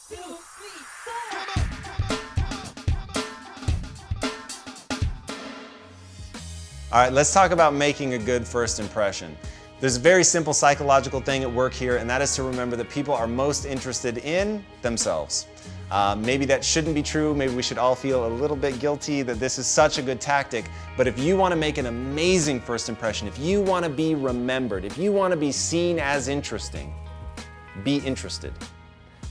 2, 3, 4. All right, let's talk about making a good first impression. There's a very simple psychological thing at work here, and that is to remember that people are most interested in themselves. Maybe that shouldn't be true. Maybe we should all feel a little bit guilty that this is such a good tactic. But if you want to make an amazing first impression, if you want to be remembered, if you want to be seen as interesting, be interested.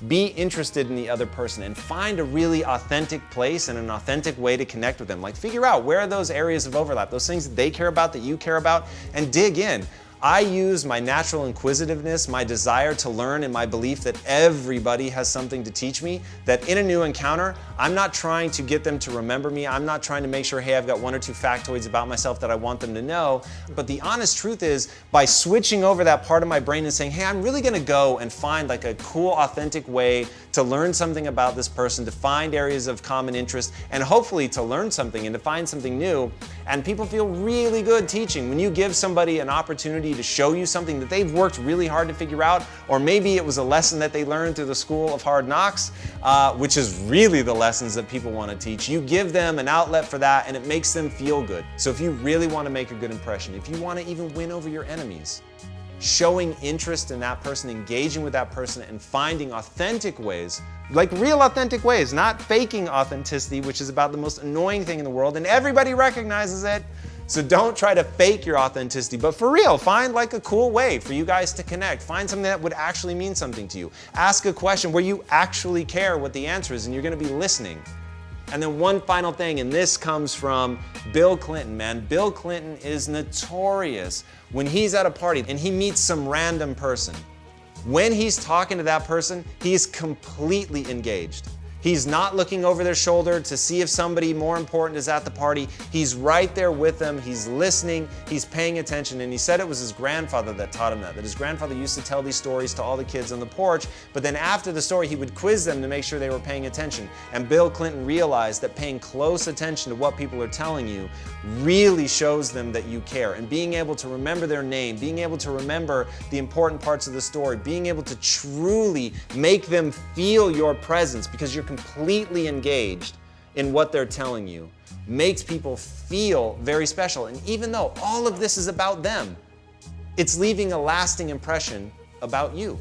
Be interested in the other person and find a really authentic place and an authentic way to connect with them. Like, figure out where are those areas of overlap, those things that they care about, that you care about, and dig in. I use my natural inquisitiveness, my desire to learn, and my belief that everybody has something to teach me, that in a new encounter, I'm not trying to get them to remember me. I'm not trying to make sure, hey, I've got 1 or 2 factoids about myself that I want them to know. But the honest truth is, by switching over that part of my brain and saying, hey, I'm really gonna go and find like a cool, authentic way to learn something about this person, to find areas of common interest, and hopefully to learn something and to find something new. And people feel really good teaching. When you give somebody an opportunity to show you something that they've worked really hard to figure out, or maybe it was a lesson that they learned through the school of hard knocks, which is really the lessons that people want to teach. You give them an outlet for that and it makes them feel good. So if you really want to make a good impression, if you want to even win over your enemies, showing interest in that person, engaging with that person, and finding authentic ways, like real authentic ways, not faking authenticity, which is about the most annoying thing in the world, and everybody recognizes it. So don't try to fake your authenticity, but for real, find like a cool way for you guys to connect. Find something that would actually mean something to you. Ask a question where you actually care what the answer is and you're gonna be listening. And then one final thing, and this comes from Bill Clinton, man. Bill Clinton is notorious when he's at a party and he meets some random person. When he's talking to that person, he's completely engaged. He's not looking over their shoulder to see if somebody more important is at the party. He's right there with them. He's listening. He's paying attention. And he said it was his grandfather that taught him that his grandfather used to tell these stories to all the kids on the porch. But then after the story, he would quiz them to make sure they were paying attention. And Bill Clinton realized that paying close attention to what people are telling you really shows them that you care. And being able to remember their name, being able to remember the important parts of the story, being able to truly make them feel your presence because you're completely engaged in what they're telling you, makes people feel very special. And even though all of this is about them, it's leaving a lasting impression about you.